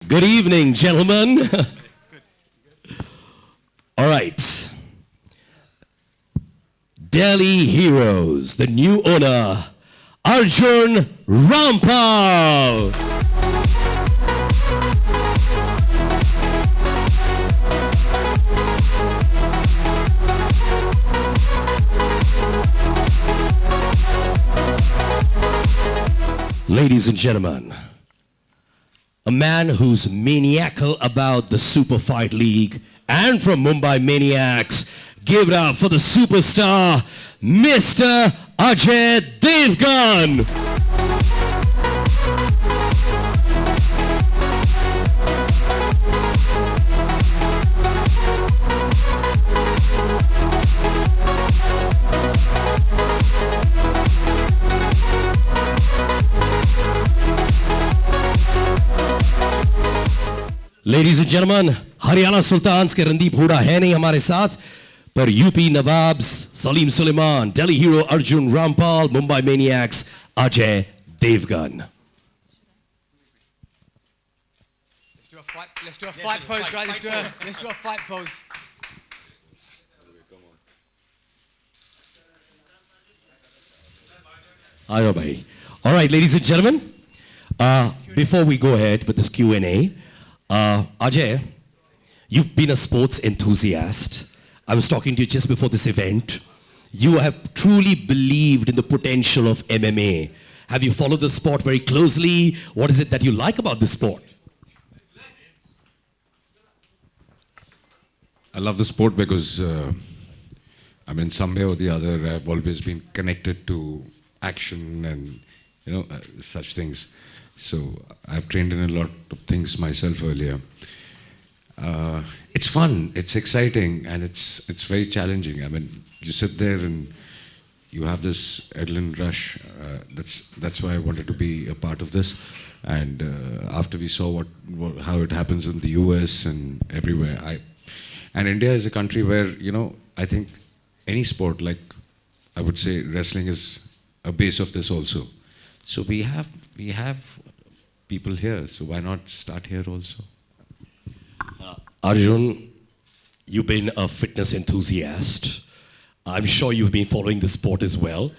Good evening, gentlemen. All right. Delhi Heroes, the new owner, Arjun Rampal. Ladies and gentlemen, a man who's maniacal about the Super Fight League and from Mumbai Maniacs, give it up for the superstar, Mr. Ajay Devgan. Ladies and gentlemen, Haryana Sultans के रणदीप हुडा है नहीं हमारे साथ, पर UP Nawabs Salim Sulaiman, Delhi Hero Arjun Rampal, Mumbai Maniacs Ajay Devgan. Let's do a fight pose, guys. Let's do a fight pose. Ayo bhai. All right, ladies and gentlemen, before we go ahead with this Q&A, Ajay, you've been a sports enthusiast. I was talking to you just before this event. You have truly believed in the potential of MMA. Have you followed the sport very closely? What is it that you like about this sport? I love the sport because, some way or the other, I've always been connected to action and, such things. So I've trained in a lot of things myself earlier. It's fun, it's exciting, and it's very challenging. You sit there and you have this adrenaline rush. That's why I wanted to be a part of this. And after we saw how it happens in the US and everywhere, and India is a country where, I think any sport, like I would say wrestling is a base of this also. So we have people here, so why not start here also? Arjun, you've been a fitness enthusiast. I'm sure you've been following the sport as well.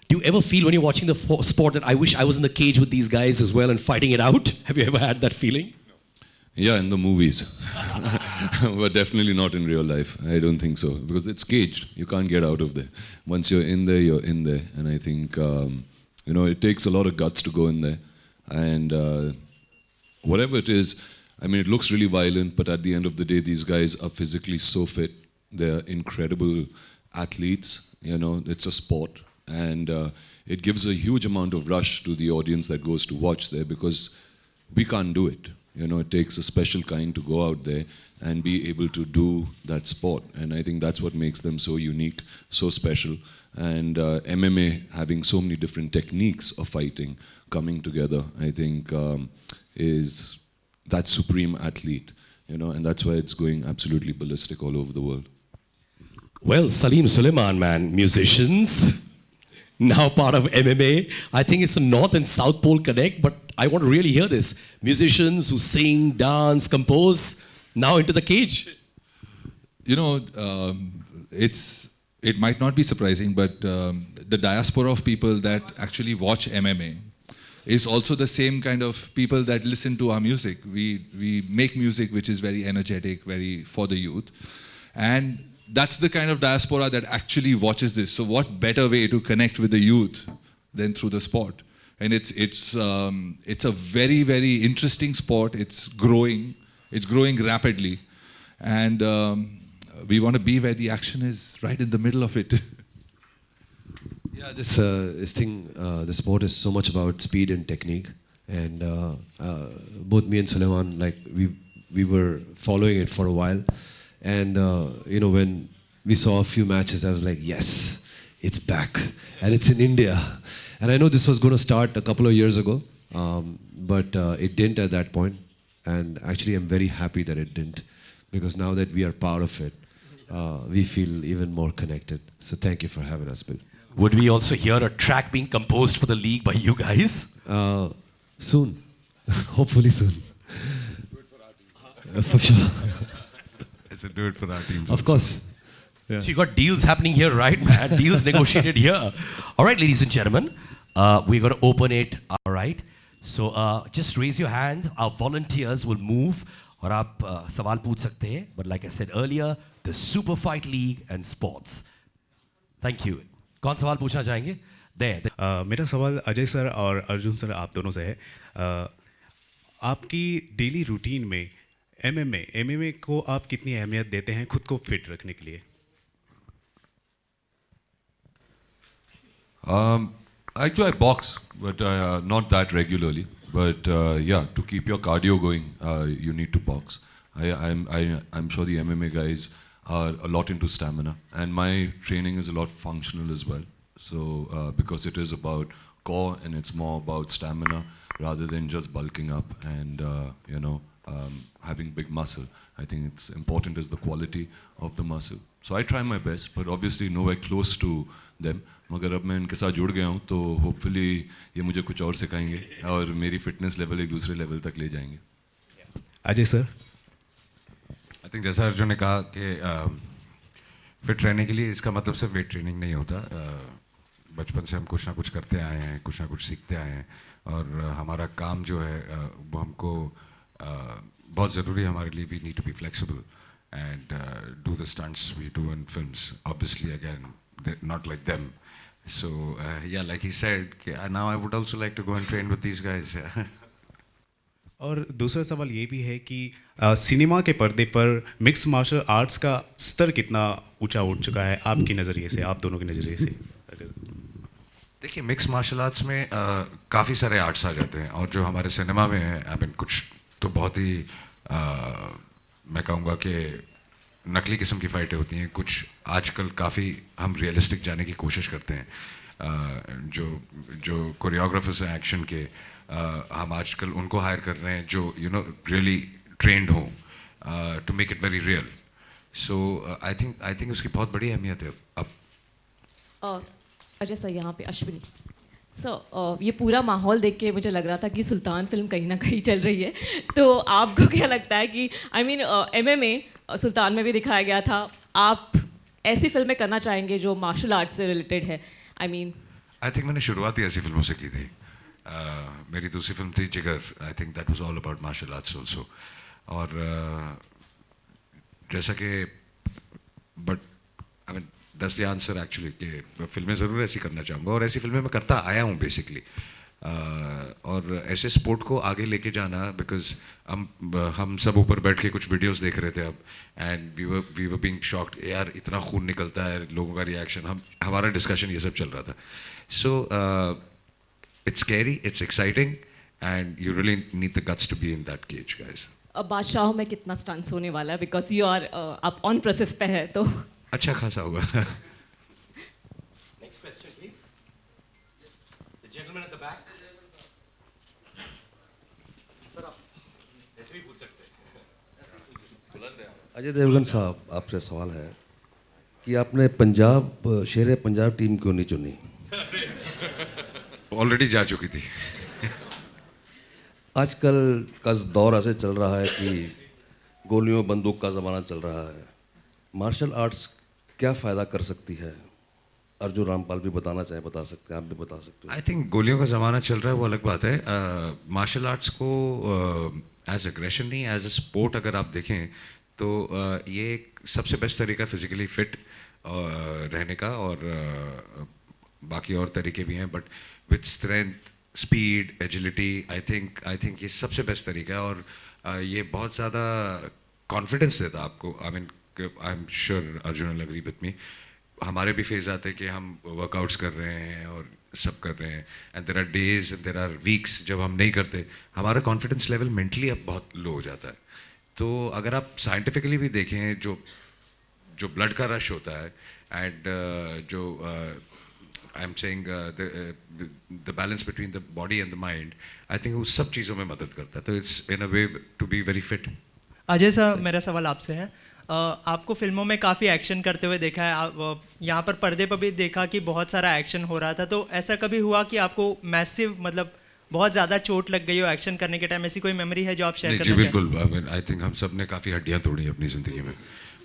Do you ever feel when you're watching the sport that I wish I was in the cage with these guys as well and fighting it out? Have you ever had that feeling? Yeah, in the movies. But definitely not in real life. I don't think so. Because it's caged. You can't get out of there. Once you're in there, you're in there. And I think, it takes a lot of guts to go in there. And whatever it is, it looks really violent, but at the end of the day, these guys are physically so fit. They're incredible athletes. It's a sport. And it gives a huge amount of rush to the audience that goes to watch there because we can't do it. It takes a special kind to go out there and be able to do that sport. And I think that's what makes them so unique, so special. And MMA having so many different techniques of fighting coming together, I think is that supreme athlete, and that's why it's going absolutely ballistic all over the world. Well, Salim Suleiman, man, musicians, now part of MMA. I think it's a North and South Pole connect, but I want to really hear this. Musicians who sing, dance, compose, now into the cage. It might not be surprising, but the diaspora of people that actually watch MMA is also the same kind of people that listen to our music. We make music which is very energetic, very for the youth. And that's the kind of diaspora that actually watches this. So what better way to connect with the youth than through the sport? And it's a very, very interesting sport. It's growing rapidly. And we want to be where the action is, right in the middle of it. Yeah, the sport is so much about speed and technique, and both me and Suleiman, we were following it for a while, and when we saw a few matches, I was like, yes, it's back, and it's in India, and I know this was going to start a couple of years ago, but it didn't at that point, and actually I'm very happy that it didn't, because now that we are part of it, we feel even more connected. So thank you for having us, Bill. Would we also hear a track being composed for the league by you guys? Soon. Hopefully soon. For sure. I said do it for our team. Of course. So you got deals happening here, right, man? Deals negotiated here. All right, ladies and gentlemen, we're going to open it. All right. So just raise your hand. Our volunteers will move. और आप सवाल पूछ सकते हैं. But like I said earlier, the Super Fight League and sports. Thank you. कौन सवाल पूछना चाहेंगे? There. मेरा सवाल अजय सर और अर्जुन सर आप दोनों से है. आपकी डेली रूटीन में एमएमए को आप कितनी अहमियत देते हैं खुद को फिट रखने के लिए? Actually, I box, but not that regularly. But yeah, to keep your cardio going, you need to box. I'm sure the MMA guys are a lot into stamina, and my training is a lot functional as well. So because it is about core and it's more about stamina rather than just bulking up and having big muscle. I think it's important is the quality of the muscle. So I try my best, but obviously nowhere close to them. मगर अब मैं इनके साथ जुड़ गया हूँ तो hopefully ये मुझे कुछ और सिखाएंगे और मेरी फिटनेस लेवल एक दूसरे लेवल तक ले जाएंगे. अजय सर. आई थिंक जैसा अर्जुन ने कहा कि फिट रहने के लिए इसका मतलब सिर्फ वेट ट्रेनिंग नहीं होता. बचपन से हम कुछ ना कुछ करते आए हैं, कुछ ना कुछ सीखते आए हैं और हमारा काम जो है वो हमको बहुत ज़रूरी है हमारे लिए. We need to be flexible and do the stunts we do in films. Obviously again not like them. So yeah, like he said, now I would also like to go and train with these guys. और दूसरा सवाल ये भी है कि cinema के पर्दे पर मिक्स मार्शल आर्ट्स का स्तर कितना ऊंचा उठ चुका है आपकी नज़रिए से, आप दोनों के नज़रिए से? देखिए, मिक्स मार्शल आर्ट्स में काफ़ी सारे आर्ट्स आ जाते हैं और जो हमारे सिनेमा में है, आई मीन कुछ तो बहुत ही मैं कहूँगा कि नकली किस्म की फ़ाइटें होती हैं. कुछ आजकल काफ़ी हम रियलिस्टिक जाने की कोशिश करते हैं. जो कोरियोग्राफर्स हैं एक्शन के, हम आजकल उनको हायर कर रहे हैं जो रियली ट्रेंड हो to make it very real. So I think उसकी बहुत बड़ी अहमियत है अब. अजय सर, यहाँ पे अश्विनी सर, ये पूरा माहौल देख के मुझे लग रहा था कि सुल्तान फिल्म कहीं ना कहीं चल रही है. तो आपको क्या लगता है कि MMA सुल्तान में भी दिखाया गया था, आप ऐसी फिल्में करना चाहेंगे जो मार्शल आर्ट से रिलेटेड है? आई थिंक मैंने शुरुआत ही ऐसी फिल्मों से की थी. मेरी दूसरी फिल्म थी Jigar. I think that was all about martial arts also. और जैसा कि but I mean that's the answer actually कि फिल्में ज़रूर ऐसी करना चाहूँगा और ऐसी फिल्में मैं करता आया हूँ बेसिकली. और ऐसे स्पोर्ट को आगे लेके जाना, बिकॉज हम सब ऊपर बैठ के कुछ वीडियोस देख रहे थे अब, and we were being shocked, यार इतना खून निकलता है, लोगों का रिएक्शन, हमारा डिस्कशन ये सब चल रहा था. So it's scary, it's exciting and you really need the guts to be in that cage guys. अब बादशाहों में कितना स्टंट्स होने वाला है, बिकॉज यू आर आप ऑन प्रोसेस पे है तो अच्छा खासा होगा. Next question, please. The gentleman at the back. Sir, आप ऐसे भी पूछ सकते हैं. अजय देवगन साहब, आपसे सवाल है कि आपने पंजाब शेर पंजाब टीम क्यों नहीं चुनी? ऑलरेडी जा चुकी थी. आजकल का दौर ऐसे चल रहा है कि गोलियों बंदूक का ज़माना चल रहा है. मार्शल आर्ट्स क्या फ़ायदा कर सकती है? अर्जुन रामपाल भी बताना चाहें, बता सकते हैं, आप भी बता सकते हैं. आई थिंक गोलियों का ज़माना चल रहा है वो अलग बात है. मार्शल आर्ट्स को एज एग्रेशन नहीं, एज अ स्पोर्ट अगर आप देखें तो ये एक सबसे बेस्ट तरीका फिज़िकली फिट रहने का, और बाकी और तरीके भी हैं, but with strength, speed, agility, I think ये सबसे बेस्ट तरीका है. और ये बहुत ज़्यादा कॉन्फिडेंस देता है आपको. I am sure Arjun will agree with me. हमारे भी फेज आते हैं कि हम वर्कआउट्स कर रहे हैं और सब कर रहे हैं, and there are days and there are weeks जब हम नहीं करते, हमारा कॉन्फिडेंस लेवल मेंटली अब बहुत लो हो जाता है. तो अगर आप साइंटिफिकली भी देखें, जो ब्लड का रश होता है एंड जो I am saying the balance between the body and the mind, I think उस सब चीज़ों में मदद करता है. तो it's in a way to be very fit. Ajay sir, मेरा सवाल आपसे है. आपको फिल्मों में काफ़ी एक्शन करते हुए देखा है, आप यहाँ पर पर्दे पर भी देखा कि बहुत सारा एक्शन हो रहा था. तो ऐसा कभी हुआ कि आपको मैसिव बहुत ज़्यादा चोट लग गई हो एक्शन करने के टाइम, ऐसी कोई मेमोरी है जो आप शेयर नहीं जी करना चाहें? बिल्कुल, आई थिंक हम सब ने काफ़ी हड्डियाँ तोड़ी अपनी ज़िंदगी में,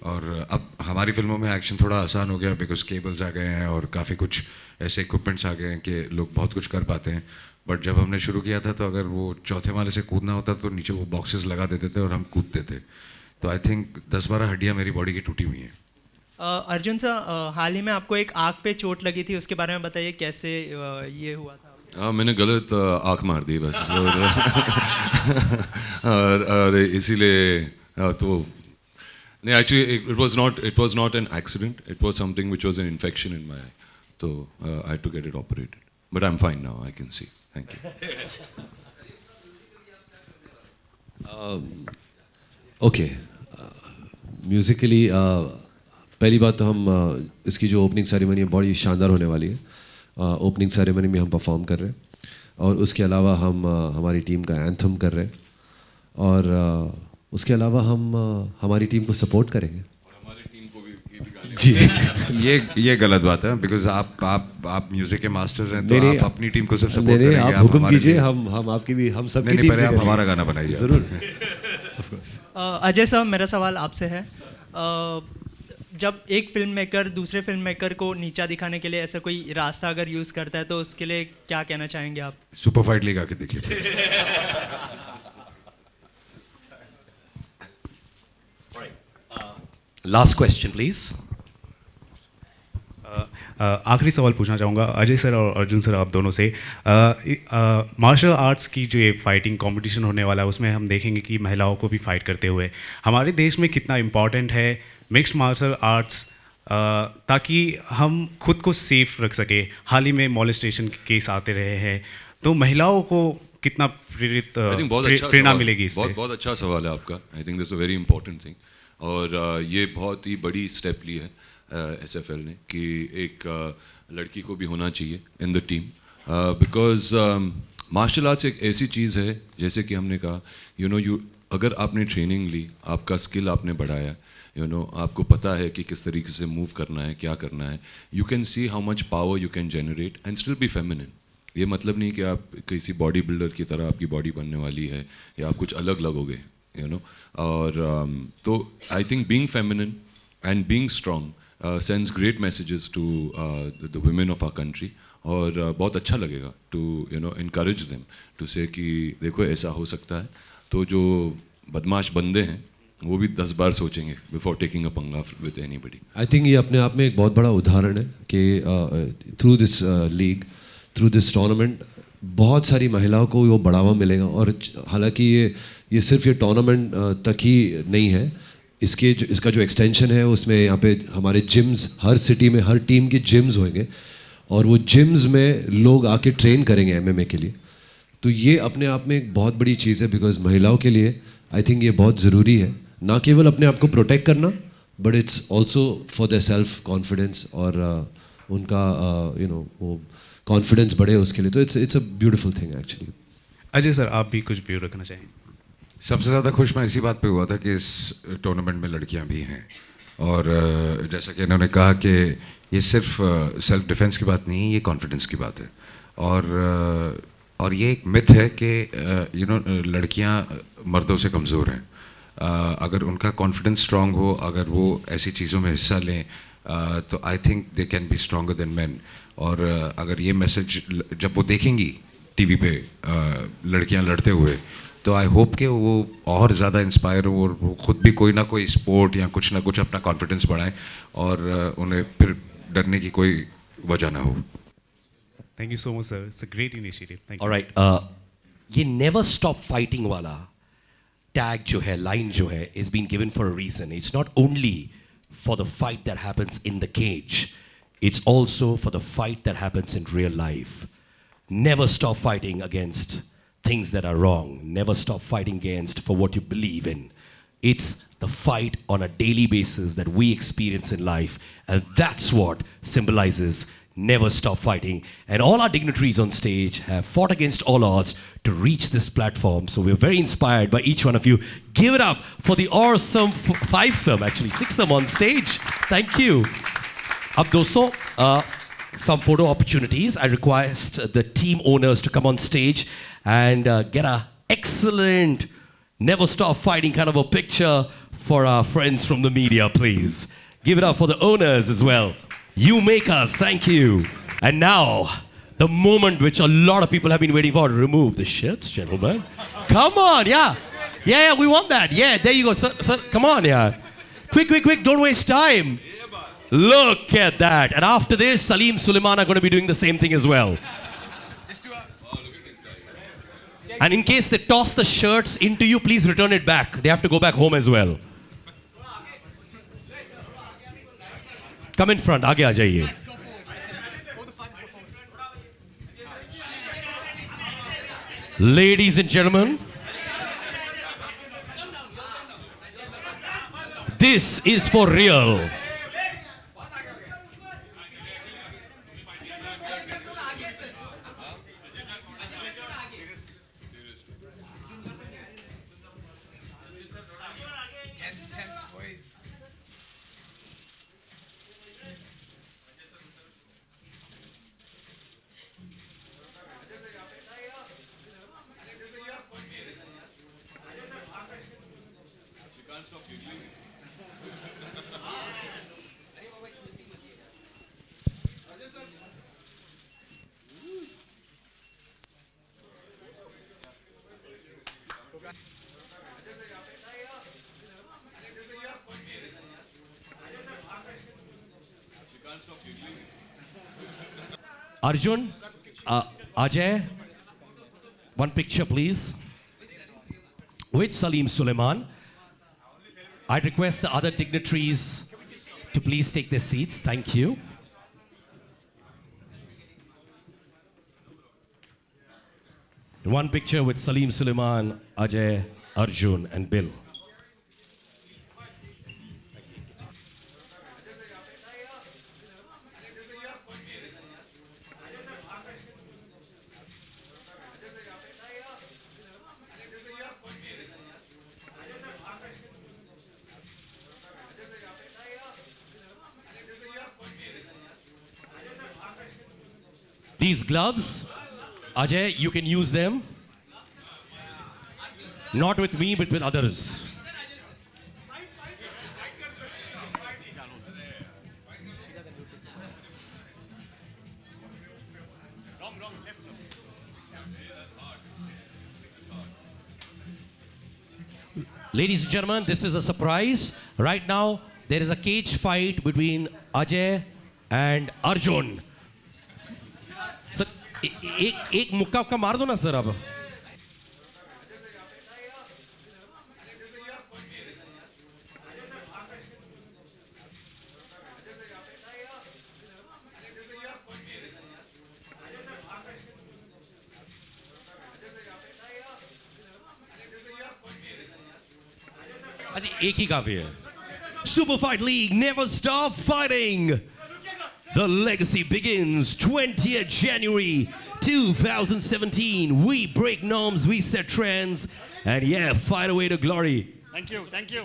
और अब हमारी फिल्मों में एक्शन थोड़ा आसान हो गया बिकॉज केबल्स आ गए हैं और काफ़ी कुछ ऐसे इक्विपमेंट्स आ गए हैं कि लोग बहुत कुछ कर पाते हैं। बट जब हमने शुरू किया था तो अगर वो चौथे माले से कूदना होता तो नीचे वो बॉक्सेस लगा देते थे और हम कूदते थे। तो आई थिंक 10-12 हड्डियाँ मेरी बॉडी की टूटी हुई हैं। अर्जुन सर, हाल ही में आपको एक आँख पे चोट लगी थी, उसके बारे में बताइए कैसे ये हुआ था? हाँ, मैंने गलत आँख मार दी बस। और इसीलिए तो नहीं, actually it was not an accident, it was something which was an infection in my eye, तो I had to get it operated, but I am fine now, I can see. Thank you. Okay, musically पहली बात तो हम इसकी जो opening ceremony है बड़ी शानदार होने वाली है। ओपनिंग सेरेमनी में हम परफॉर्म कर रहे हैं और उसके अलावा हम हमारी टीम का एंथम कर रहे हैं, और उसके अलावा हम हमारी टीम को सपोर्ट करेंगे। जी ये गलत बात है बिकॉज आप म्यूजिक के मास्टर्स हैं, तो नहीं, आप अपनी टीम को सिर्फ सपोर्ट नहीं, करेंगे। आप हुक्म कीजिए, हम आपकी भी, हम सबकी नहीं, टीम पहले से आप करेंगे। हमारा गाना बनाइए। ज़रूर। अजय साहब, मेरा सवाल आपसे है, जब एक फिल्म मेकर दूसरे फिल्म मेकर को नीचा दिखाने के लिए ऐसा कोई रास्ता अगर यूज़ करता है तो उसके लिए क्या कहना चाहेंगे आप? सुपर फाइट लीग आके देखिए। Last question please. आखिरी सवाल पूछना चाहूँगा अजय सर और अर्जुन सर, आप दोनों से। मार्शल आर्ट्स की जो ये फाइटिंग कंपटीशन होने वाला है उसमें हम देखेंगे कि महिलाओं को भी फाइट करते हुए। हमारे देश में कितना इम्पॉर्टेंट है मिक्स्ड मार्शल आर्ट्स, ताकि हम खुद को सेफ रख सके? हाल ही में मॉलेस्टेशन के केस आते रहे हैं, तो महिलाओं को कितना प्रेरणा मिलेगी इससे? बहुत अच्छा सवाल है आपका। I think this a very important thing, और ये बहुत ही बड़ी स्टेप ली है SFL ने कि एक लड़की को भी होना चाहिए in the team, because martial arts एक ऐसी चीज़ है, जैसे कि हमने कहा, अगर आपने ट्रेनिंग ली, आपका स्किल आपने बढ़ाया, आपको पता है कि किस तरीके से मूव करना है, क्या करना है, you can see how much power you can generate and still be feminine. ये मतलब नहीं कि आप किसी बॉडी बिल्डर की तरह आपकी बॉडी बनने वाली है या आप कुछ अलग लगोगे, और तो I think being feminine and being strong sends great messages to the women of our country, और बहुत अच्छा लगेगा to encourage them to say कि देखो ऐसा हो सकता है। तो जो बदमाश बंदे हैं वो भी 10 बार सोचेंगे before taking a पंगा with anybody। आई थिंक ये अपने आप में एक बहुत बड़ा उदाहरण है कि through this league, through this tournament बहुत सारी महिलाओं को वो बढ़ावा मिलेगा। और हालांकि ये सिर्फ ये टूर्नामेंट तक ही नहीं है, इसका जो एक्सटेंशन है उसमें यहाँ पे हमारे जिम्स, हर सिटी में हर टीम के जिम्स होंगे और वो जिम्स में लोग आके ट्रेन करेंगे MMA के लिए। तो ये अपने आप में एक बहुत बड़ी चीज़ है, बिकॉज महिलाओं के लिए आई थिंक ये बहुत ज़रूरी है, ना केवल अपने आप को प्रोटेक्ट करना, but it's also for their self confidence, और उनका वो कॉन्फिडेंस बढ़े उसके लिए। तो it's a beautiful thing actually. Ajay sir, आप भी कुछ व्यू रखना चाहेंगे? सबसे ज़्यादा खुश मैं इसी बात पे हुआ था कि इस टूर्नामेंट में लड़कियां भी हैं, और जैसा कि इन्होंने कहा कि ये सिर्फ सेल्फ डिफेंस की बात नहीं है, ये कॉन्फिडेंस की बात है। और ये एक मिथ है कि लड़कियां मर्दों से कमज़ोर हैं। अगर उनका कॉन्फिडेंस स्ट्रांग हो, अगर वो ऐसी चीज़ों में हिस्सा लें, तो I think they can be stronger than man. और अगर ये मैसेज जब वो देखेंगी TV पे लड़कियां लड़ते हुए, तो आई होप कि वो और ज़्यादा इंस्पायर हो और वो खुद भी कोई ना कोई स्पोर्ट या कुछ ना कुछ अपना कॉन्फिडेंस बढ़ाएं, और उन्हें फिर डरने की कोई वजह ना हो। Thank you so much sir, it's a great initiative. Thank you. Alright, ये नेवर स्टॉप फाइटिंग वाला टैग जो है, लाइन जो है, is been given for a reason. It's not only for the fight that happens in the cage, it's also for the fight that happens in real life. Never stop fighting against things that are wrong. Never stop fighting against for what you believe in. It's the fight on a daily basis that we experience in life, and that's what symbolizes never stop fighting. And all our dignitaries on stage have fought against all odds to reach this platform, so we're very inspired by each one of you. Give it up for the awesome fivesome, actually sixsome on stage. Thank you. Ab dosto, some photo opportunities. I request the team owners to come on stage and get a excellent, never stop fighting kind of a picture for our friends from the media, please. Give it up for the owners as well. You make us, thank you. And now, the moment which a lot of people have been waiting for. Remove the shirts, gentlemen. Come on, yeah. Yeah, we want that. Yeah, there you go. Sir, come on, yeah. Quick, don't waste time. Look at that. And after this, Salim Suleiman are going to be doing the same thing as well. And in case they toss the shirts into you, please return it back. They have to go back home as well. Come in front. आगे आ जाइए. Ladies and gentlemen, this is for real. Tense, boys. Arjun, Ajay, one picture please. With Salim Suleiman. I'd request the other dignitaries to please take their seats. Thank you. One picture with Salim Suleiman, Ajay, Arjun, and Bill. These gloves, Ajay, you can use them. Not with me, but with others. Ladies and gentlemen, this is a surprise. Right now, there is a cage fight between Ajay and Arjun. Sir एक मुक्का का मार दो ना sir अब. एक ही काफी है. Super Fight League, never stop fighting. The legacy begins 20th January 2017. We break norms, we set trends, and yeah, fight away to glory. Thank you. Thank you.